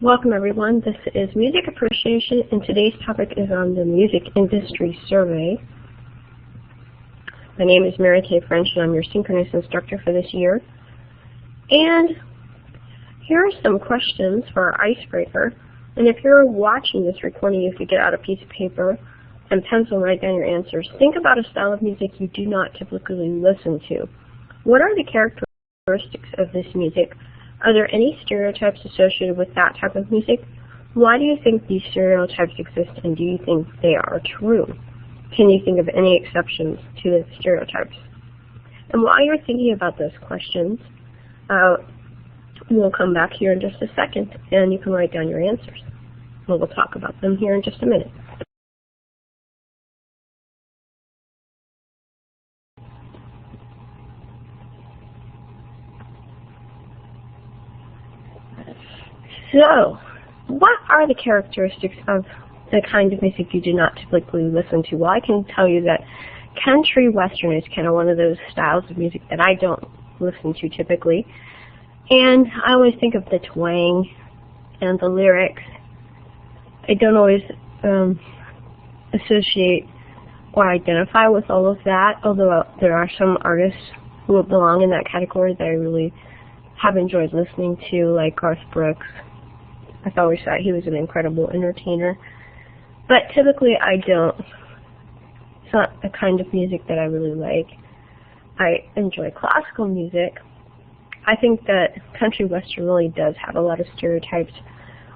Welcome everyone, this is Music Appreciation and today's topic is on the Music Industry Survey. My name is Mary Kay French and I'm your synchronous instructor for this year. And here are some questions for our icebreaker. And if you're watching this recording, you could get out a piece of paper and pencil and write down your answers. Think about a style of music you do not typically listen to. What are the characteristics of this music? Are there any stereotypes associated with that type of music? Why do you think these stereotypes exist, and do you think they are true? Can you think of any exceptions to the stereotypes? And while you're thinking about those questions, we'll come back here in just a second, and you can write down your answers. And we'll talk about them here in just a minute. So, what are the characteristics of the kind of music you do not typically listen to? Well, I can tell you that country western is kind of one of those styles of music that I don't listen to typically. And I always think of the twang and the lyrics. I don't always associate or identify with all of that, although there are some artists who belong in that category that I really have enjoyed listening to, like Garth Brooks. I've always thought he was an incredible entertainer. But typically I don't. It's not the kind of music that I really like. I enjoy classical music. I think that country western really does have a lot of stereotypes.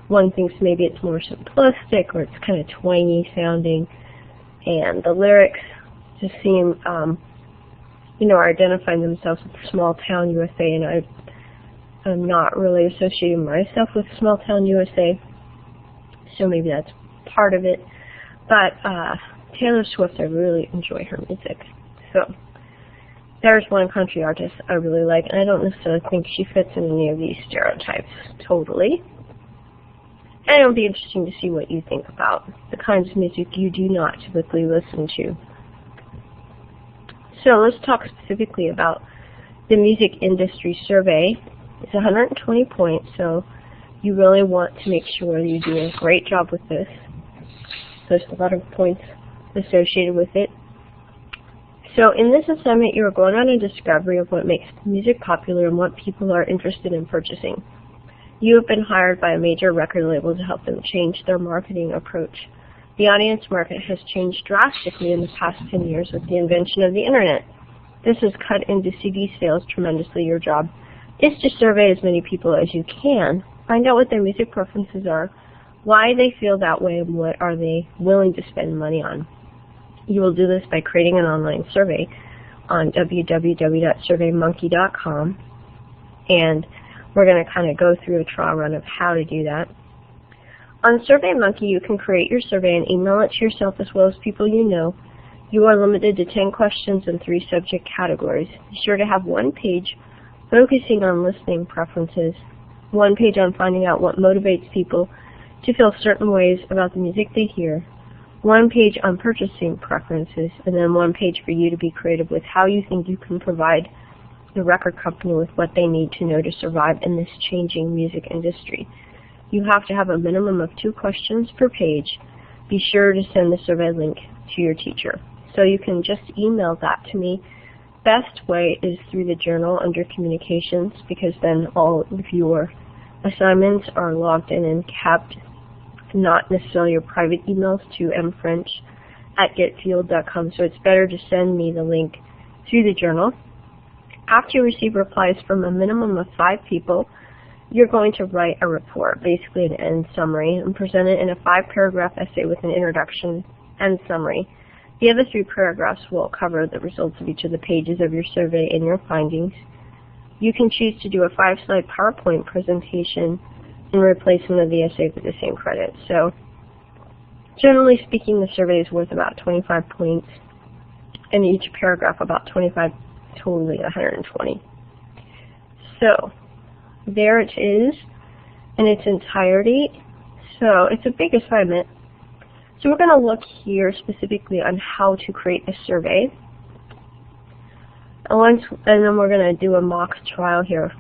One thinks maybe it's more simplistic or it's kind of twangy sounding. And the lyrics just seem, are identifying themselves with small town USA, and I'm not really associating myself with small town USA, so maybe that's part of it. But Taylor Swift, I really enjoy her music. So there's one country artist I really like, and I don't necessarily think she fits in any of these stereotypes totally. And it'll be interesting to see what you think about the kinds of music you do not typically listen to. So let's talk specifically about the Music Industry Survey. It's 120 points, so you really want to make sure you do a great job with this. There's a lot of points associated with it. So in this assignment, you're going on a discovery of what makes music popular and what people are interested in purchasing. You have been hired by a major record label to help them change their marketing approach. The audience market has changed drastically in the past 10 years with the invention of the internet. This has cut into CD sales tremendously. Your job is to survey as many people as you can. Find out what their music preferences are, why they feel that way, and what are they willing to spend money on. You will do this by creating an online survey on www.surveymonkey.com, and we're going to kind of go through a trial run of how to do that. On SurveyMonkey, you can create your survey and email it to yourself as well as people you know. You are limited to 10 questions and 3 subject categories. Be sure to have one page focusing on listening preferences, one page on finding out what motivates people to feel certain ways about the music they hear, one page on purchasing preferences, and then one page for you to be creative with how you think you can provide the record company with what they need to know to survive in this changing music industry. You have to have a minimum of 2 questions per page. Be sure to send the survey link to your teacher. So you can just email that to me. Best way is through the journal under communications, because then all of your assignments are logged in and kept, not necessarily your private emails to mfrench@getfield.com. So it's better to send me the link through the journal. After you receive replies from a minimum of 5 people, you're going to write a report, basically an end summary, and present it in a 5-paragraph essay with an introduction and summary. The other 3 paragraphs will cover the results of each of the pages of your survey and your findings. You can choose to do a 5-slide PowerPoint presentation in replacement of the essay with the same credit. So generally speaking, the survey is worth about 25 points, and each paragraph about 25, totally 120. So there it is in its entirety. So it's a big assignment. So we're going to look here specifically on how to create a survey. And then we're going to do a mock trial here.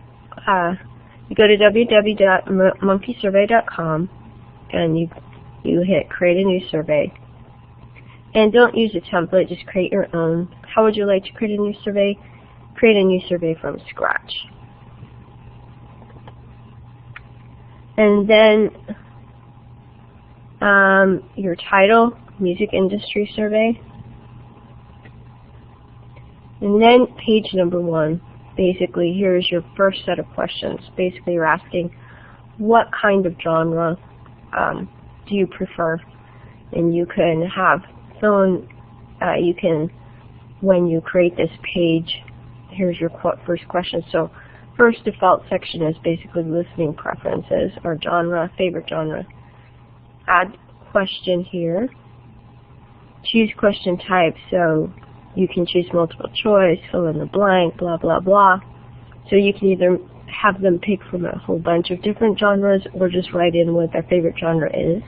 You go to www.monkeysurvey.com and you hit create a new survey. And don't use a template, just create your own. How would you like to create a new survey? Create a new survey from scratch. And then your title, music industry survey. And then page number 1. Basically, here's your first set of questions. Basically, you're asking, what kind of genre do you prefer? And you can have when you create this page, here's your first question. So first default section is basically listening preferences or genre, favorite genre. Add question here. Choose question type, so you can choose multiple choice, fill in the blank, blah, blah, blah. So you can either have them pick from a whole bunch of different genres or just write in what their favorite genre is.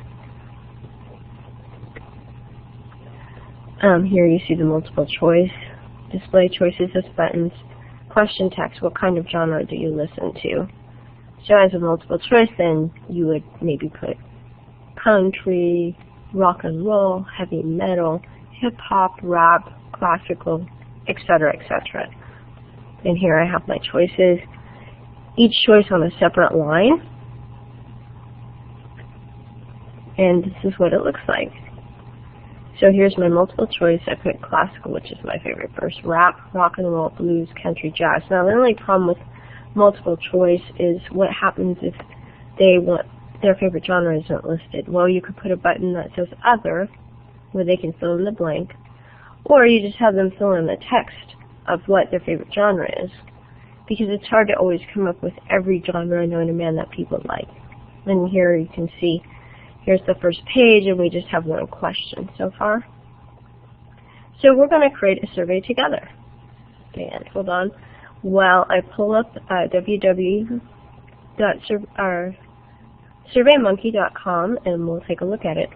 Here you see the multiple choice. Display choices as buttons. Question text, what kind of genre do you listen to? So as a multiple choice, then you would maybe put country, rock and roll, heavy metal, hip-hop, rap, classical, etc., etc. And here I have my choices. Each choice on a separate line. And this is what it looks like. So here's my multiple choice. I put classical, which is my favorite first, rap, rock and roll, blues, country, jazz. Now the only problem with multiple choice is what happens if their favorite genre isn't listed. Well, you could put a button that says other, where they can fill in the blank, or you just have them fill in the text of what their favorite genre is, because it's hard to always come up with every genre known to man that people like. And here you can see, here's the first page, and we just have one question so far. So we're going to create a survey together. And hold on. While I pull up www.surveymonkey.com, and we'll take a look at it.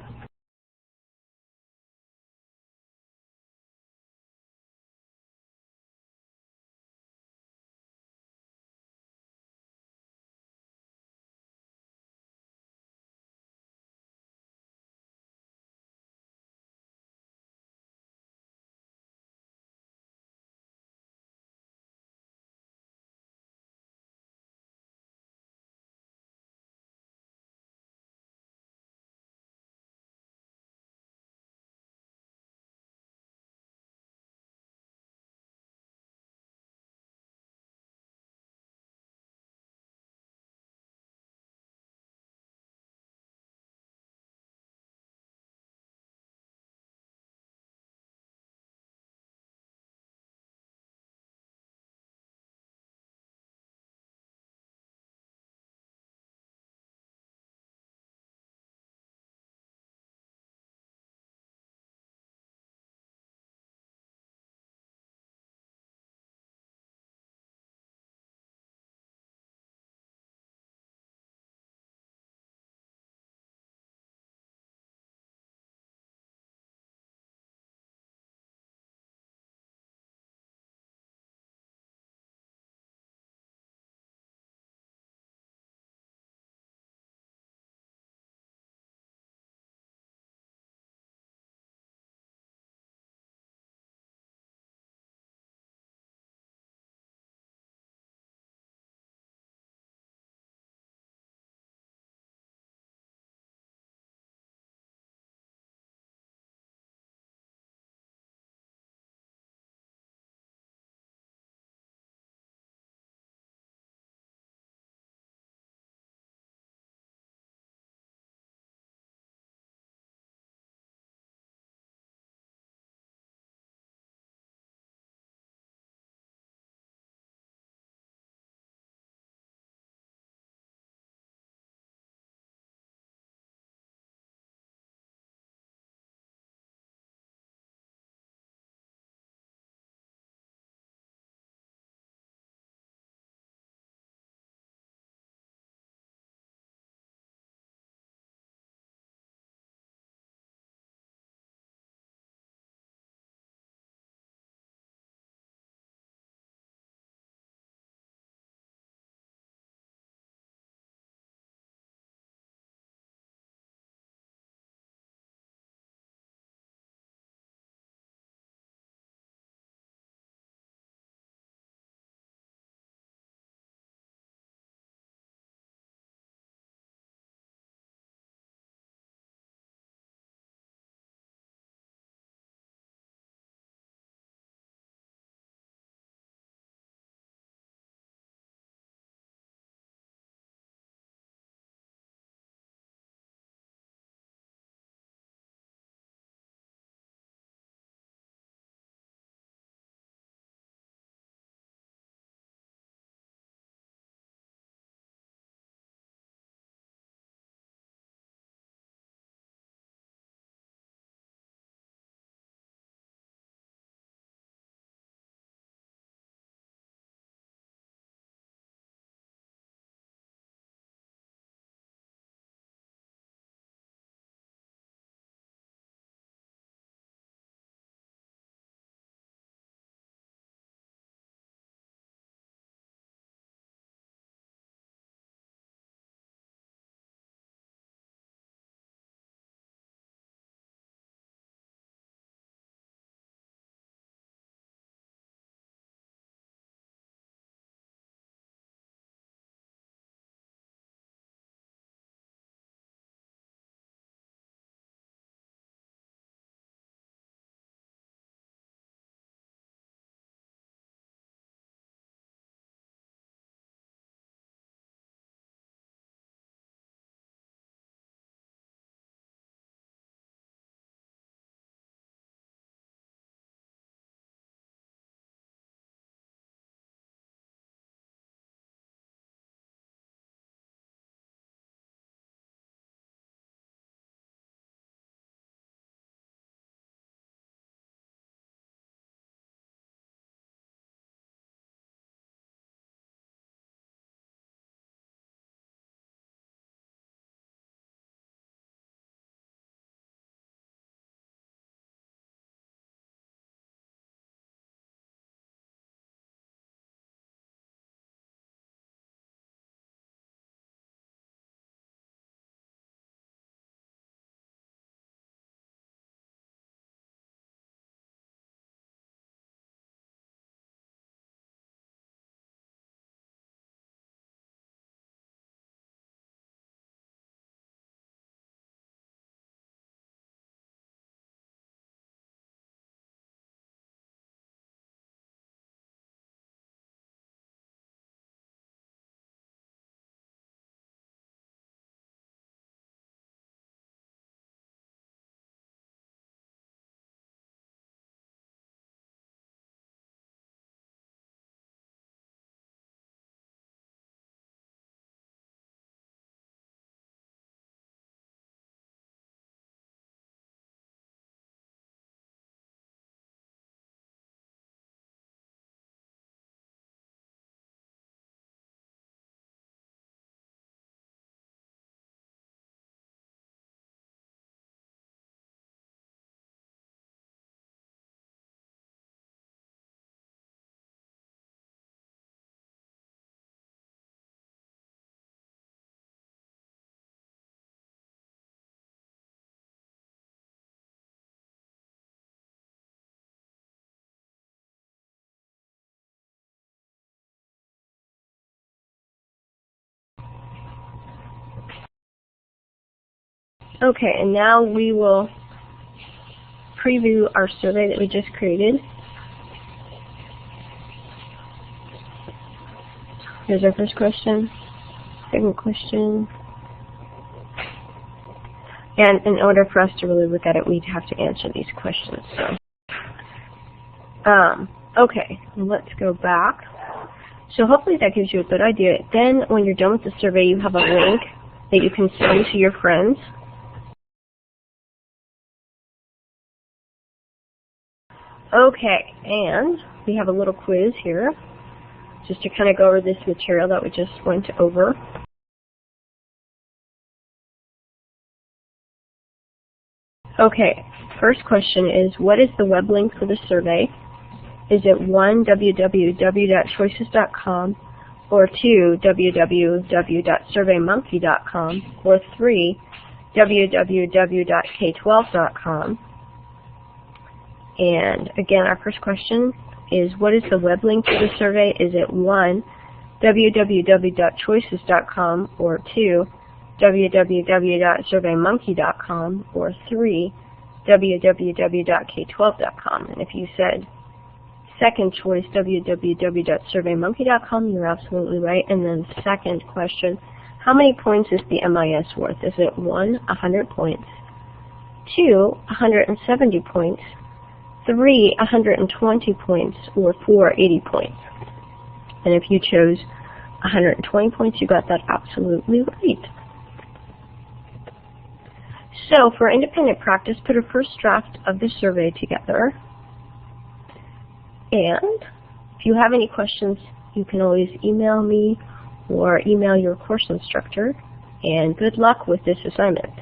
Okay, and now we will preview our survey that we just created. Here's our first question, second question. And in order for us to really look at it, we'd have to answer these questions. So, okay, let's go back. So hopefully that gives you a good idea. Then when you're done with the survey, you have a link that you can send to your friends. Okay, and we have a little quiz here, just to kind of go over this material that we just went over. Okay, first question is, what is the web link for the survey? Is it 1, www.choices.com, or 2, www.surveymonkey.com, or 3, www.k12.com? And again, our first question is, what is the web link for the survey? Is it 1, www.choices.com, or 2, www.surveymonkey.com, or 3, www.k12.com? And if you said second choice, www.surveymonkey.com, you're absolutely right. And then second question, how many points is the MIS worth? Is it 1, 100 points, 2, 170 points, 3, 120 points, or 4, 80 points? And if you chose 120 points, you got that absolutely right. So for independent practice, put a first draft of the survey together. And if you have any questions, you can always email me or email your course instructor. And good luck with this assignment.